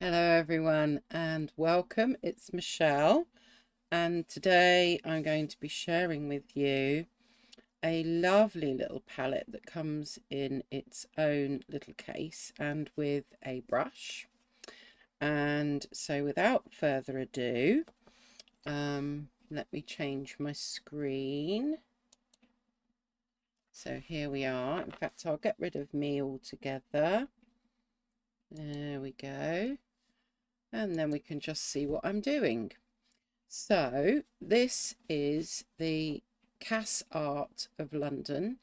Hello everyone and welcome. It's Michelle and today I'm going to be sharing with you a lovely little palette that comes in its own little case and with a brush. And so without further ado, let me change my screen. So here we are. In fact, I'll get rid of me altogether. There we go. And then we can just see what I'm doing. So this is the Cass Art of London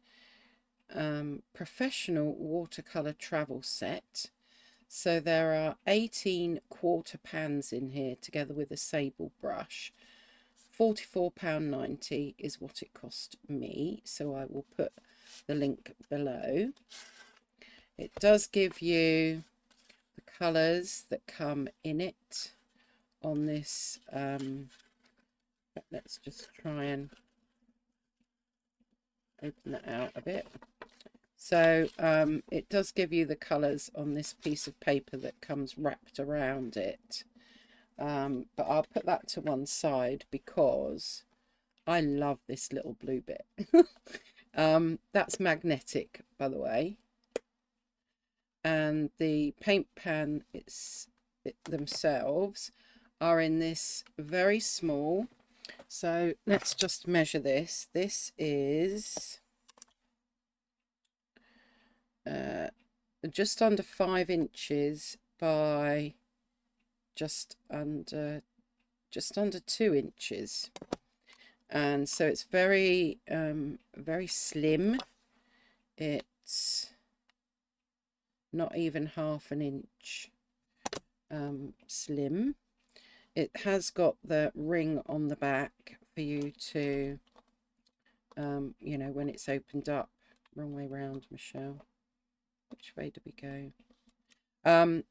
professional watercolour travel set. So there are 18 quarter pans in here together with a sable brush. £44.90 is what it cost me, so I will put the link below. It does give you the colours that come in it on this. Let's just try and open that out a bit. So it does give you the colours on this piece of paper that comes wrapped around it. But I'll put that to one side because I love this little blue bit. That's magnetic, by the way. And the paint pan themselves are in this very small. So let's just measure this. This is just under 5 inches by just under 2 inches, and so it's very very slim. It's not even half an inch slim. It has got the ring on the back for you to you know, when it's opened up. Wrong way round, Michelle. Which way do we go?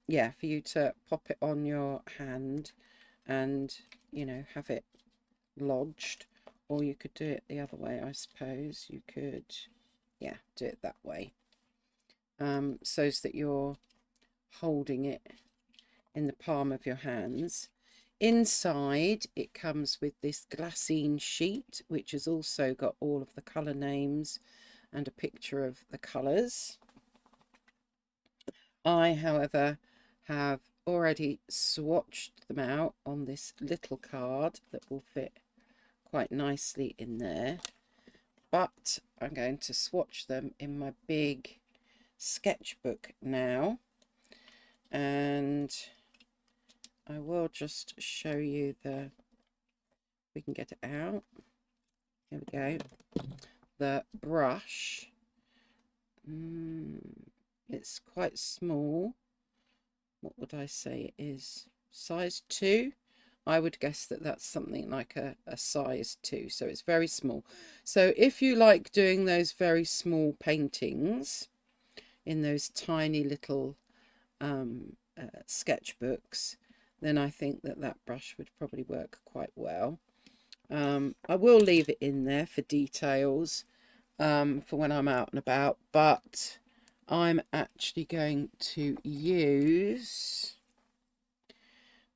Yeah, for you to pop it on your hand and, you know, have it lodged, or you could do it the other way, I suppose. You could, yeah, do it that way, so that you're holding it in the palm of your hands. Inside it comes with this glassine sheet, which has also got all of the colour names and a picture of the colours. I, however, have already swatched them out on this little card that will fit quite nicely in there, but I'm going to swatch them in my big sketchbook now, and I will just show you we can get it out. Here we go. The brush. It's quite small. What would I say it is? Size 2? I would guess that that's something like a size 2. So it's very small. So if you like doing those very small paintings in those tiny little sketchbooks, then I think that brush would probably work quite well. I will leave it in there for details for when I'm out and about, but I'm actually going to use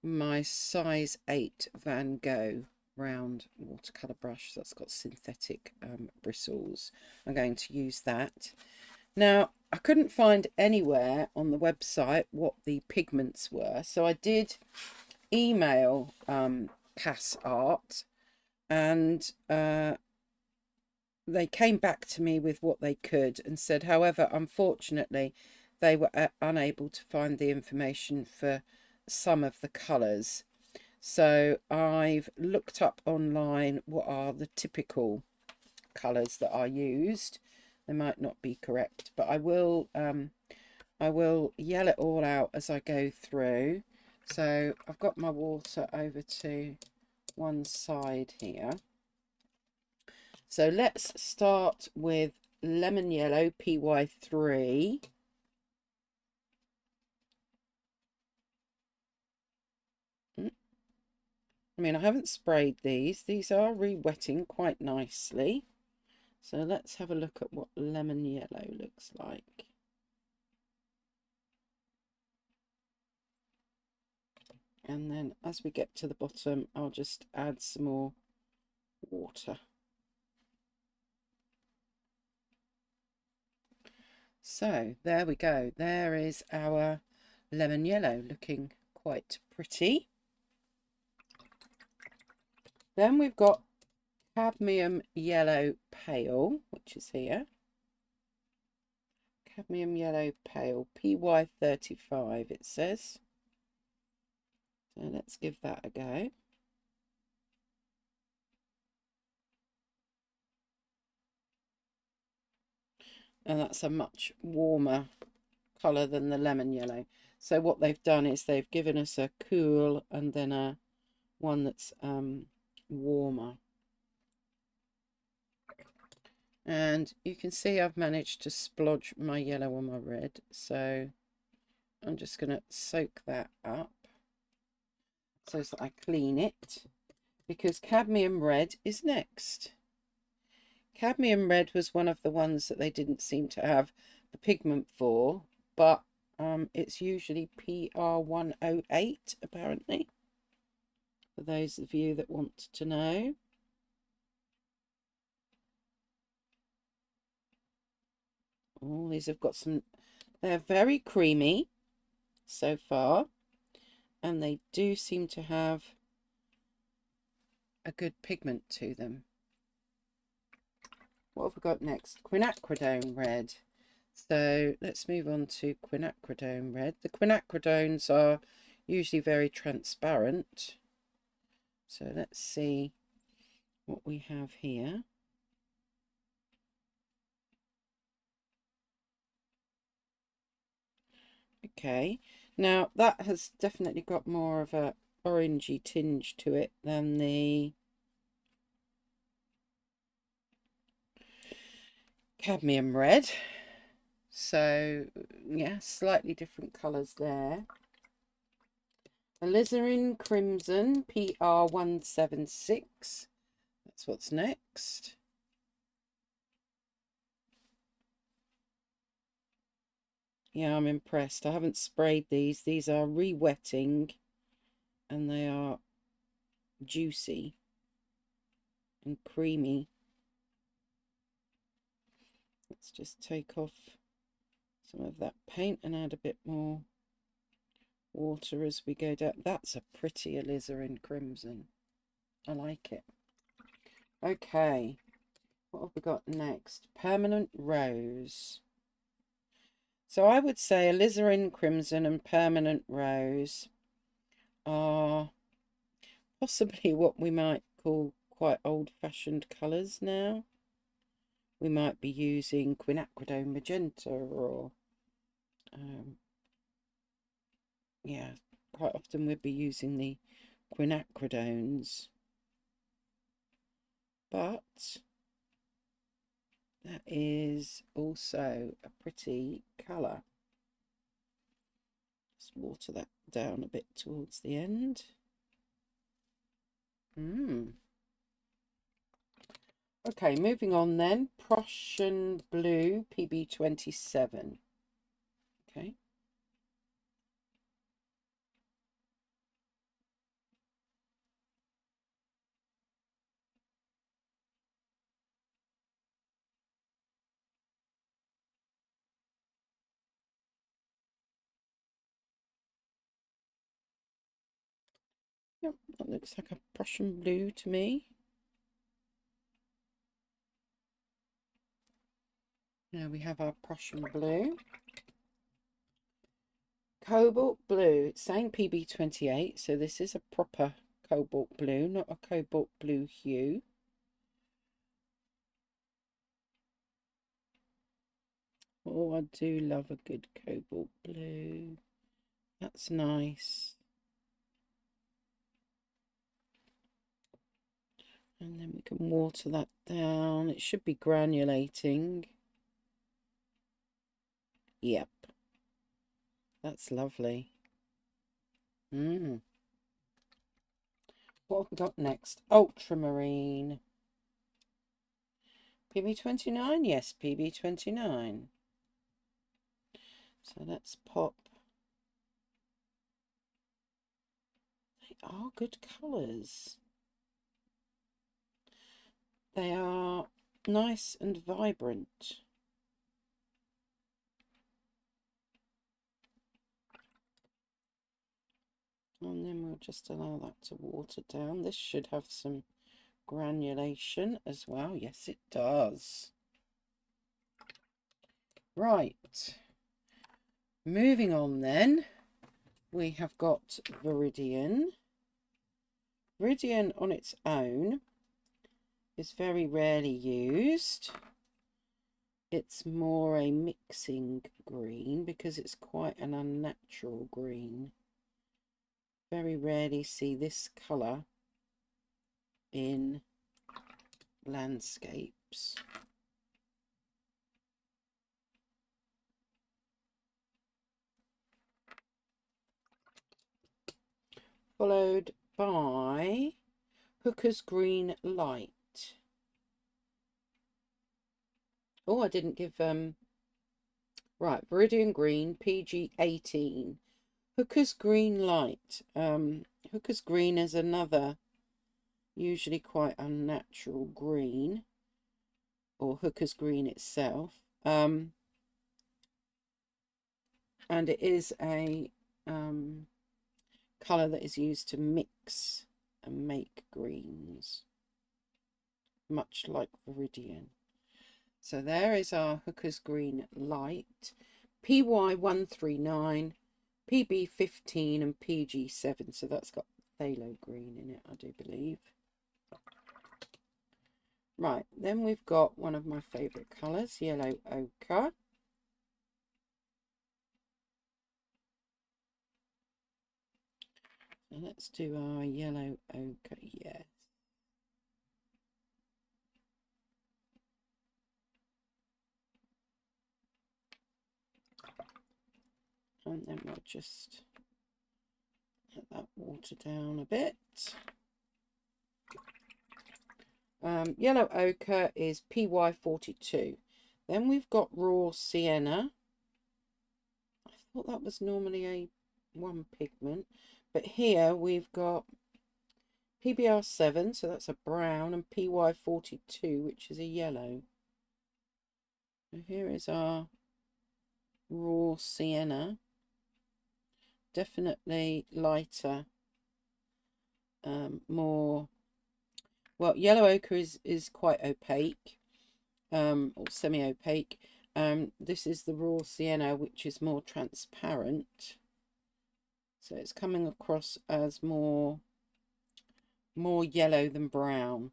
my size 8 Van Gogh round watercolour brush that's got synthetic bristles. I'm going to use that. Now, I couldn't find anywhere on the website what the pigments were, so I did email Cass Art, and they came back to me with what they could and said, however, unfortunately, they were unable to find the information for some of the colours. So I've looked up online what are the typical colours that are used. They might not be correct, but I will yell it all out as I go through. So I've got my water over to one side here. So let's start with lemon yellow PY3. I mean, I haven't sprayed these. These are re-wetting quite nicely. So let's have a look at what lemon yellow looks like. And then as we get to the bottom, I'll just add some more water. So there we go. There is our lemon yellow, looking quite pretty. Then we've got cadmium yellow pale, which is here. Cadmium yellow pale, PY35 it says. So let's give that a go. And that's a much warmer colour than the lemon yellow. So what they've done is they've given us a cool and then a one that's warmer. And you can see I've managed to splodge my yellow on my red, so I'm just going to soak that up so that I clean it, because cadmium red is next. Cadmium red was one of the ones that they didn't seem to have the pigment for, but it's usually PR108 apparently, for those of you that want to know. Oh, these have got some, they're very creamy so far, and they do seem to have a good pigment to them. What have we got next? Quinacridone red. So let's move on to quinacridone red. The quinacridones are usually very transparent. So let's see what we have here. Okay, now that has definitely got more of a orangey tinge to it than the cadmium red. So yeah, slightly different colours there. Alizarin Crimson PR176. That's what's next. Yeah, I'm impressed. I haven't sprayed these. These are re-wetting and they are juicy and creamy. Let's just take off some of that paint and add a bit more water as we go down. That's a pretty alizarin crimson. I like it. Okay, what have we got next? Permanent rose. So I would say alizarin crimson and permanent rose are possibly what we might call quite old-fashioned colours now. We might be using quinacridone magenta or yeah, quite often we'd be using the quinacridones, but that is also a pretty colour. Just water that down a bit towards the end. Okay, moving on then. Prussian Blue PB27. Okay. Yep, that looks like a Prussian blue to me. Now we have our Prussian blue. Cobalt blue, it's saying PB28, so this is a proper cobalt blue, not a cobalt blue hue. Oh, I do love a good cobalt blue. That's nice. And then we can water that down. It should be granulating. Yep. That's lovely. What have we got next? Ultramarine. PB29? Yes, PB29. So let's pop are good colours. They are nice and vibrant. And then we'll just allow that to water down. This should have some granulation as well. Yes, it does. Right. Moving on then, we have got Viridian. Viridian on its own is very rarely used. It's more a mixing green because it's quite an unnatural green. Very rarely see this colour in landscapes. Followed by Hooker's Green Light. Oh, I didn't give right, Viridian Green, PG 18. Hooker's Green Light. Hooker's Green is another usually quite unnatural green, or Hooker's Green itself. And it is a colour that is used to mix and make greens, much like Viridian. So there is our Hooker's Green Light, PY139, PB15 and PG7. So that's got phthalo green in it, I do believe. Right, then we've got one of my favourite colours, yellow ochre. So let's do our yellow ochre, yes. And then we'll just let that water down a bit. Yellow ochre is PY42. Then we've got raw sienna. I thought that was normally a one pigment, but here we've got PBR7, so that's a brown, and PY42, which is a yellow. So here is our raw sienna. Definitely lighter, more, well, yellow ochre is quite opaque, or semi-opaque. This is the raw sienna, which is more transparent. So it's coming across as more yellow than brown.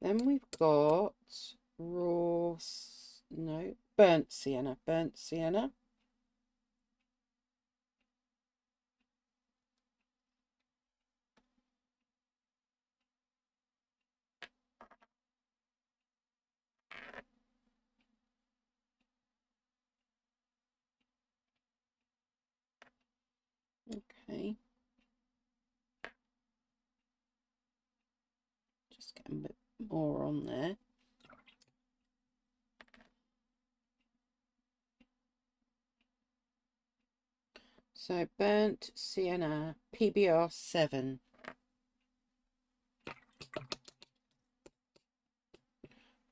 Then we've got burnt sienna. Okay. Just get a bit more on there. So burnt sienna, PBR7.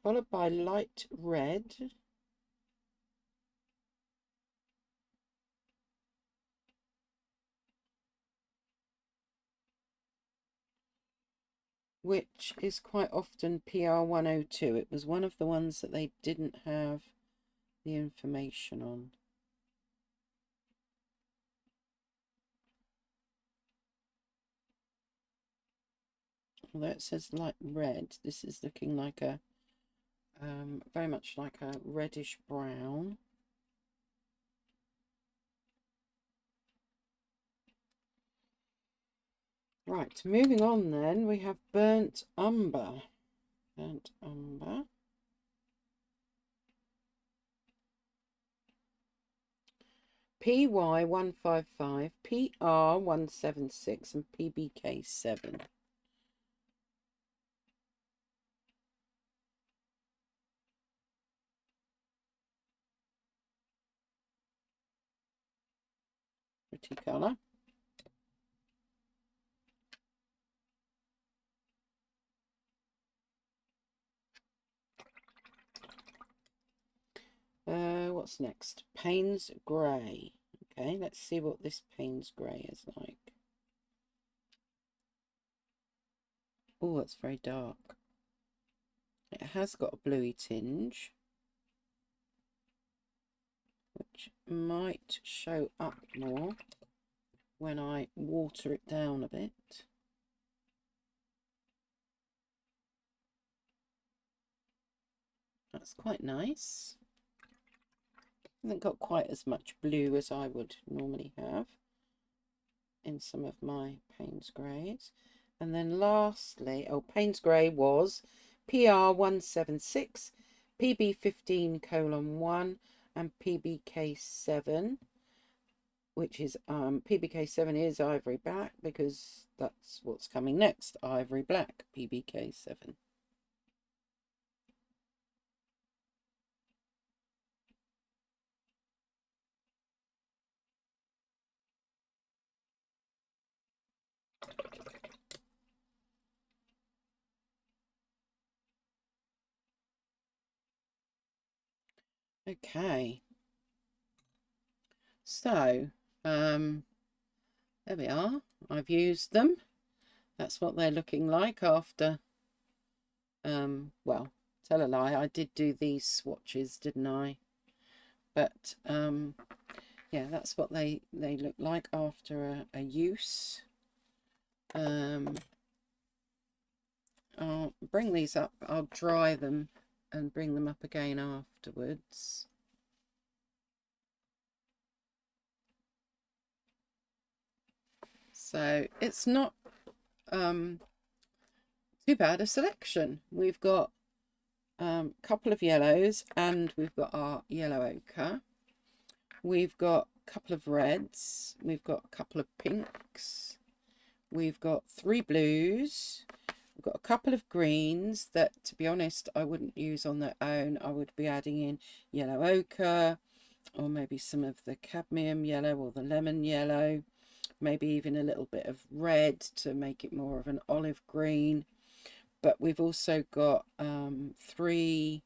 Followed by light red. Which is quite often PR102. It was one of the ones that they didn't have the information on. Although it says light red, this is looking like a very much like a reddish brown. Right, moving on then, we have burnt umber. Burnt umber. PY155, PR176 and PBK7. pretty colour. What's next? Payne's Grey. Okay, let's see what this Payne's Grey is like. Oh, it's very dark. It has got a bluey tinge, which might show up more when I water it down a bit. That's quite nice. Hasn't got quite as much blue as I would normally have in some of my Payne's Greys. And then lastly, oh, Payne's Grey was PR176, PB15:1 and PBK7, which is PBK7 is ivory black because that's what's coming next, ivory black PBK7. Okay, so there we are. I've used them. That's what they're looking like after well, tell a lie, I did do these swatches, didn't I? But yeah, that's what they look like after a use. I'll bring these up, I'll dry them and bring them up again afterwards. So it's not too bad a selection. We've got a couple of yellows and we've got our yellow ochre. We've got a couple of reds. We've got a couple of pinks. We've got 3 blues. We've got a couple of greens that, to be honest, I wouldn't use on their own. I would be adding in yellow ochre or maybe some of the cadmium yellow or the lemon yellow. Maybe even a little bit of red to make it more of an olive green. But we've also got 3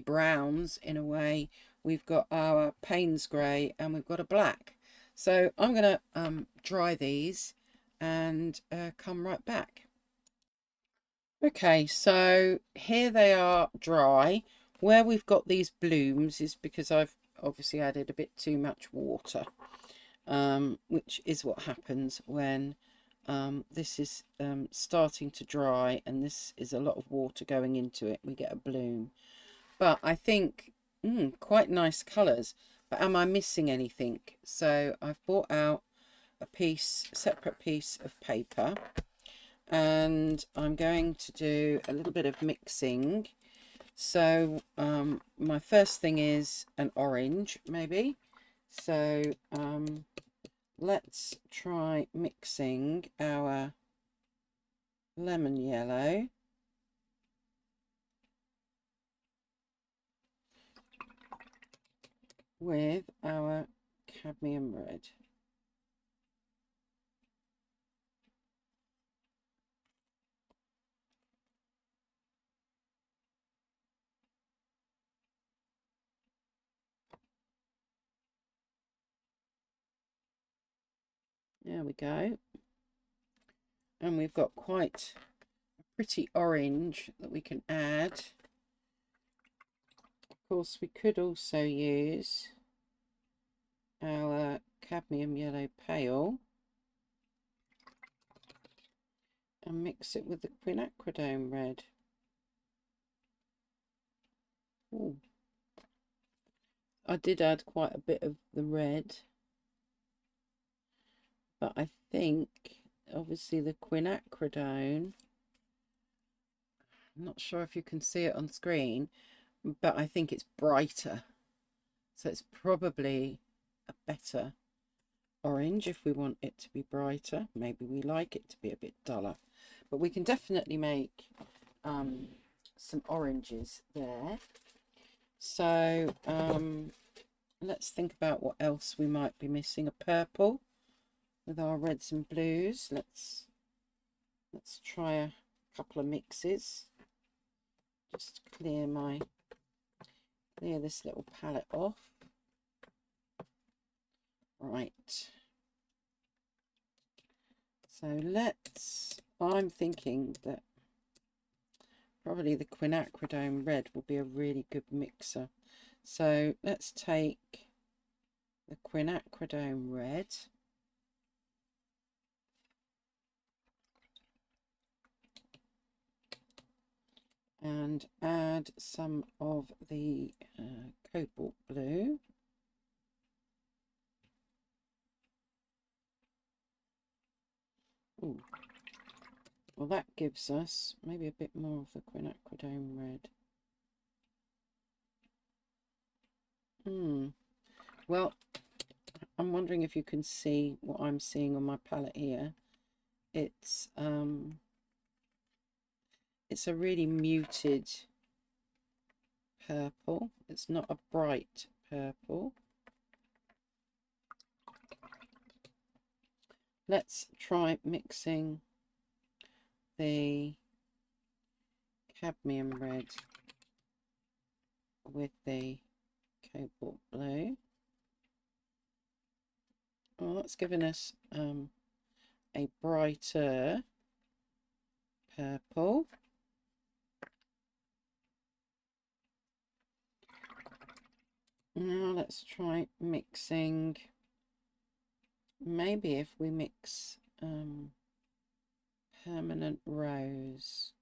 browns in a way. We've got our Payne's Grey and we've got a black. So I'm going to dry these and come right back. Okay, so here they are dry. Where we've got these blooms is because I've obviously added a bit too much water, which is what happens when this is starting to dry and this is a lot of water going into it. We get a bloom. But I think quite nice colours. But am I missing anything? So I've bought out a separate piece of paper, and I'm going to do a little bit of mixing. So my first thing is an orange, maybe. So let's try mixing our lemon yellow with our cadmium red. There we go. And we've got quite a pretty orange that we can add. Of course, we could also use our cadmium yellow pale and mix it with the quinacridone red. Ooh. I did add quite a bit of the red, but I think obviously the quinacridone, I'm not sure if you can see it on screen, but I think it's brighter, so it's probably a better orange if we want it to be brighter. Maybe we like it to be a bit duller, but we can definitely make some oranges there. So let's think about what else we might be missing. A purple with our reds and blues. Let's try a couple of mixes. Just clear this little palette off. Right. So I'm thinking that probably the quinacridone red will be a really good mixer. So let's take the quinacridone red and add some of the cobalt blue. Ooh. Well, that gives us maybe a bit more of the quinacridone red. Well, I'm wondering if you can see what I'm seeing on my palette here. It's a really muted purple. It's not a bright purple. Let's try mixing the cadmium red with the cobalt blue. Well, that's given us a brighter purple. Now let's try mixing, maybe if we mix permanent rose.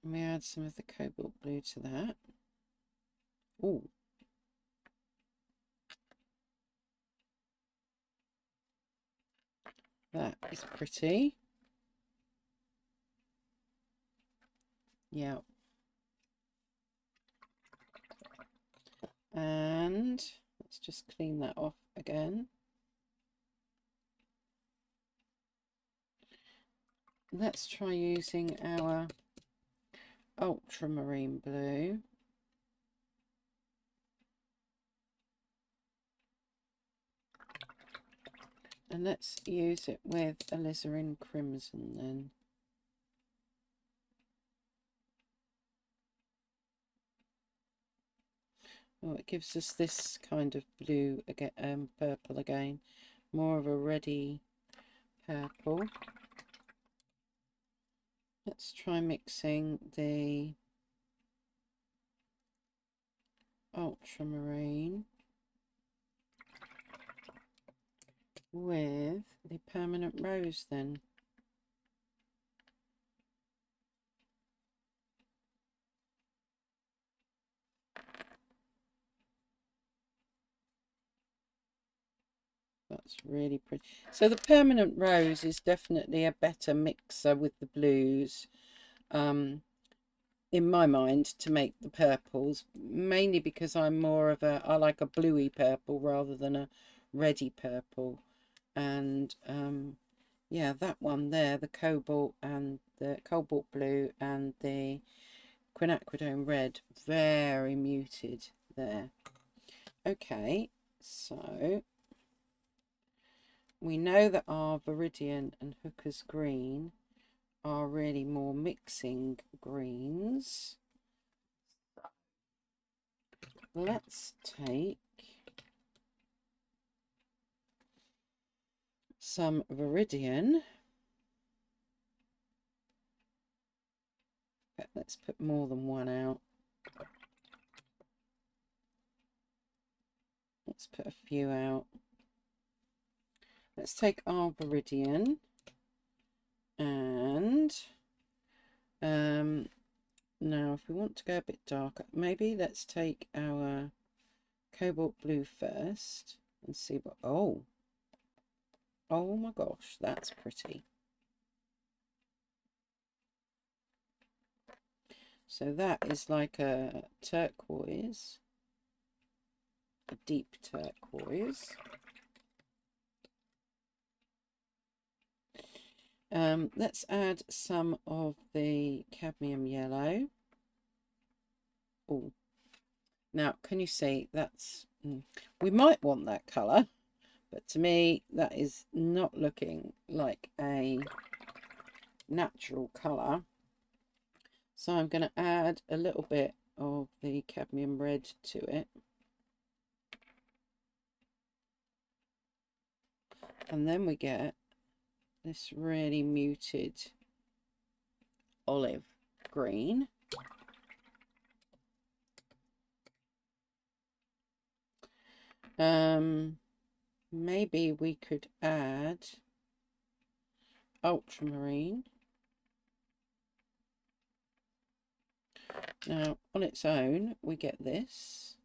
And we add some of the cobalt blue to that. Oh, that is pretty. Yeah. And let's just clean that off again. Let's try using our ultramarine blue. And let's use it with alizarin crimson then. Oh, it gives us this kind of blue again, purple again, more of a reddy purple. Let's try mixing the ultramarine with the permanent rose then. That's really pretty. So the permanent rose is definitely a better mixer with the blues, in my mind, to make the purples, mainly because I like a bluey purple rather than a reddy purple. And yeah, that one there, the cobalt blue and the quinacridone red, very muted there. Okay, so we know that our Viridian and Hooker's green are really more mixing greens. Let's take some Viridian. Let's put more than one out. Let's put a few out. Let's take our Viridian and now if we want to go a bit darker, maybe let's take our cobalt blue first and see what, oh my gosh, that's pretty. So that is like a turquoise, a deep turquoise. Let's add some of the cadmium yellow. Oh, now can you see that's we might want that colour, but to me that is not looking like a natural colour. So I'm going to add a little bit of the cadmium red to it. And then we get this really muted olive green. Maybe we could add ultramarine. Now, on its own, we get this.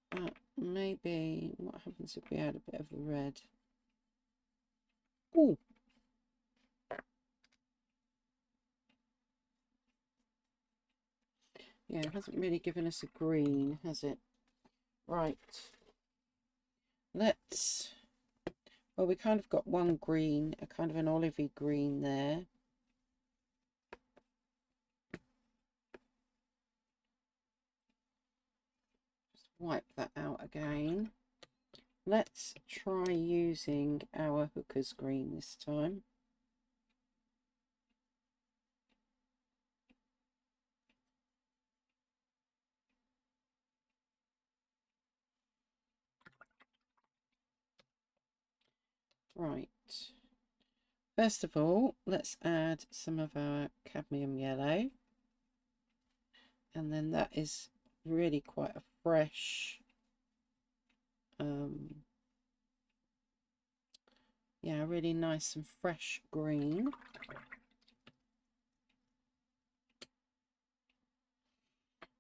But maybe, what happens if we add a bit of the red? Oh! Yeah, it hasn't really given us a green, has it? Right. Let's... Well, we kind of got one green, a kind of an olivey green there. Just wipe that out again. Let's try using our hooker's green this time. Right. First of all, let's add some of our cadmium yellow. And then that is really quite a fresh, yeah, really nice and fresh green.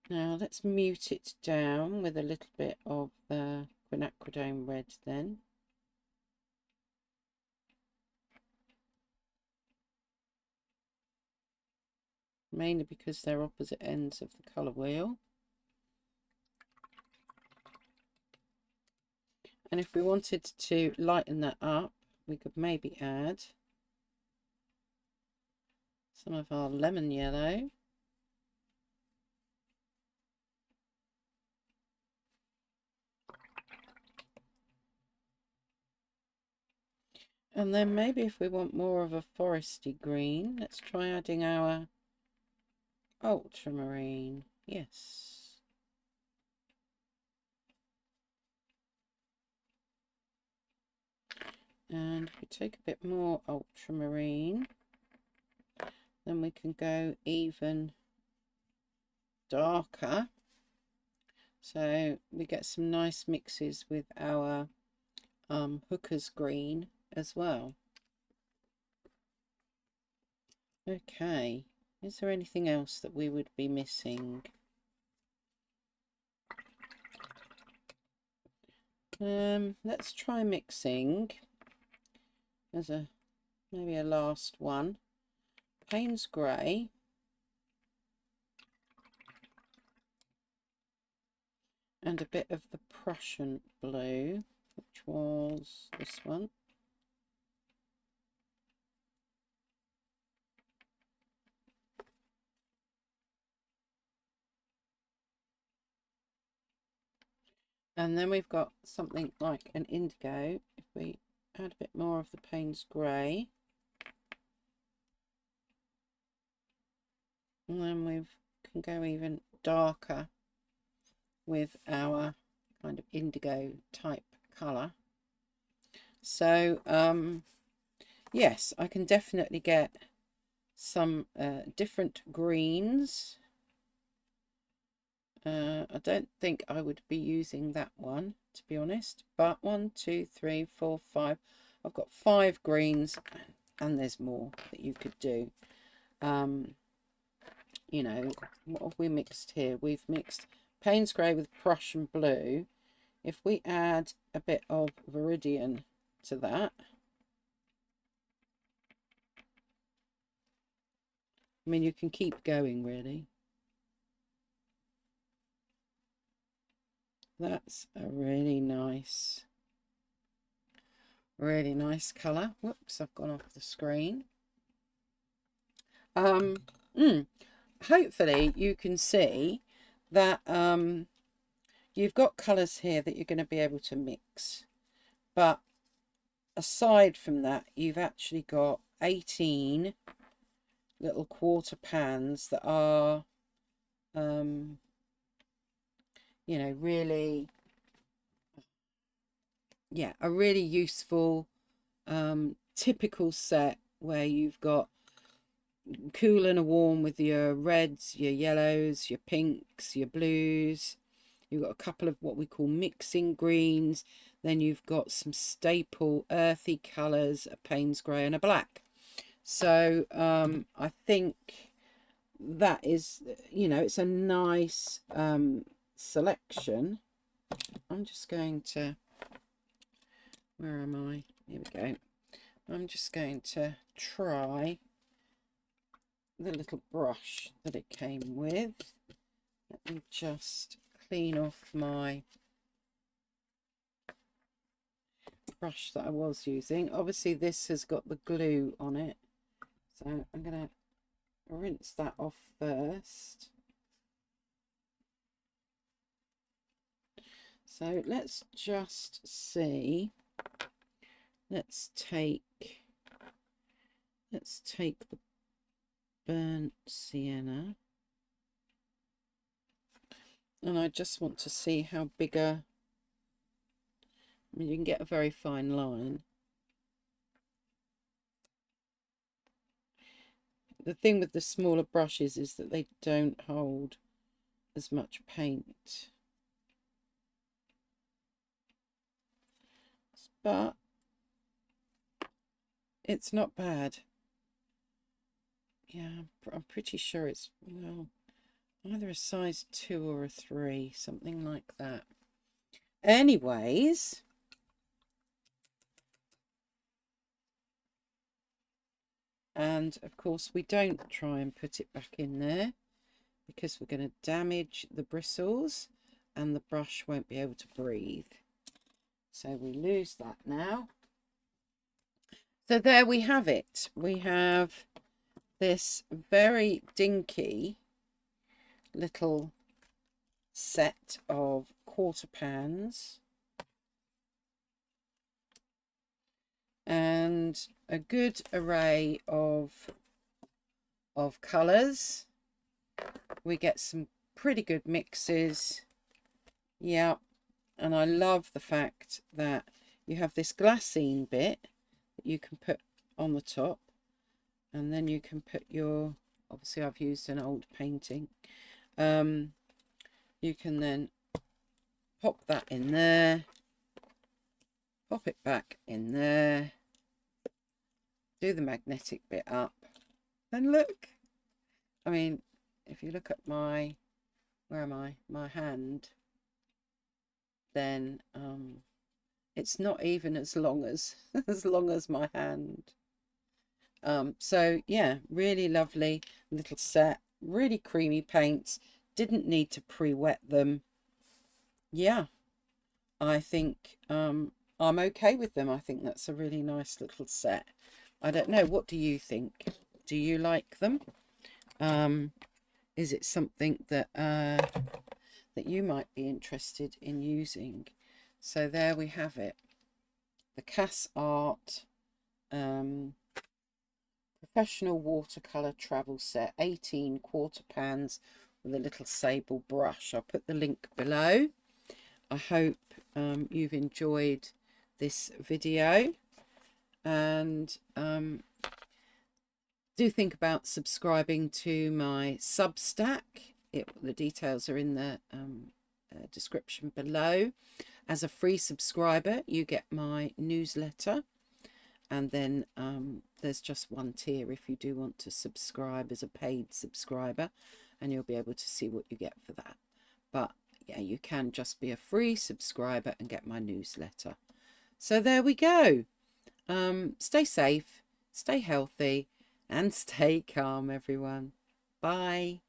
Now let's mute it down with a little bit of the quinacridone red then. Mainly because they're opposite ends of the colour wheel. And if we wanted to lighten that up, we could maybe add some of our lemon yellow. And then maybe if we want more of a foresty green, let's try adding our ultramarine. Yes. And if we take a bit more ultramarine, then we can go even darker. So we get some nice mixes with our hooker's green as well. Okay, is there anything else that we would be missing? Let's try mixing as maybe a last one. Payne's Grey and a bit of the Prussian blue, which was this one. And then we've got something like an indigo. If we add a bit more of the Payne's Grey, and then we can go even darker with our kind of indigo type colour. So yes, I can definitely get some different greens. I don't think I would be using that one, to be honest, but 1, 2, 3, 4, 5. I've got 5 greens, and there's more that you could do. You know, what have we mixed here? We've mixed Payne's Grey with Prussian blue. If we add a bit of Viridian to that, I mean, you can keep going, really. That's a really nice colour. Whoops, I've gone off the screen. Hopefully you can see that you've got colours here that you're going to be able to mix, but aside from that, you've actually got 18 little quarter pans that are you know, really, yeah, a really useful typical set where you've got cool and a warm with your reds, your yellows, your pinks, your blues. You've got a couple of what we call mixing greens. Then you've got some staple earthy colours, a Payne's grey and a black. So I think that is, you know, it's a nice selection. I'm just going to, where am I? Here we go. I'm just going to try the little brush that it came with. Let me just clean off my brush that I was using. Obviously this has got the glue on it, so I'm going to rinse that off first. So let's just see. Let's take the burnt sienna, and I just want to see how big a, I mean, you can get a very fine line. The thing with the smaller brushes is that they don't hold as much paint, but it's not bad. Yeah, I'm pretty sure it's, well, either a size 2 or a 3, something like that. Anyways, and of course we don't try and put it back in there because we're going to damage the bristles and the brush won't be able to breathe. So we lose that now. So there we have it. We have this very dinky little set of quarter pans and a good array of colours. We get some pretty good mixes. Yeah, and I love the fact that you have this glassine bit that you can put on the top, and then you can put your, obviously I've used an old painting, you can then pop that in there, pop it back in there, do the magnetic bit up, and look, I mean, if you look at my, where am I, my hand, then it's not even as long as my hand. So yeah, really lovely little set, really creamy paints, didn't need to pre-wet them. Yeah, I think I'm okay with them. I think that's a really nice little set. I don't know, what do you think? Do you like them? Is it something that that you might be interested in using? So there we have it, the Cass Art professional watercolour travel set, 18 quarter pans with a little sable brush. I'll put the link below. I hope you've enjoyed this video, and do think about subscribing to my Substack. The details are in the description below. As a free subscriber, you get my newsletter, and then there's just one tier if you do want to subscribe as a paid subscriber, and you'll be able to see what you get for that. But yeah, you can just be a free subscriber and get my newsletter. So there we go. Stay safe, stay healthy, and stay calm, everyone. Bye.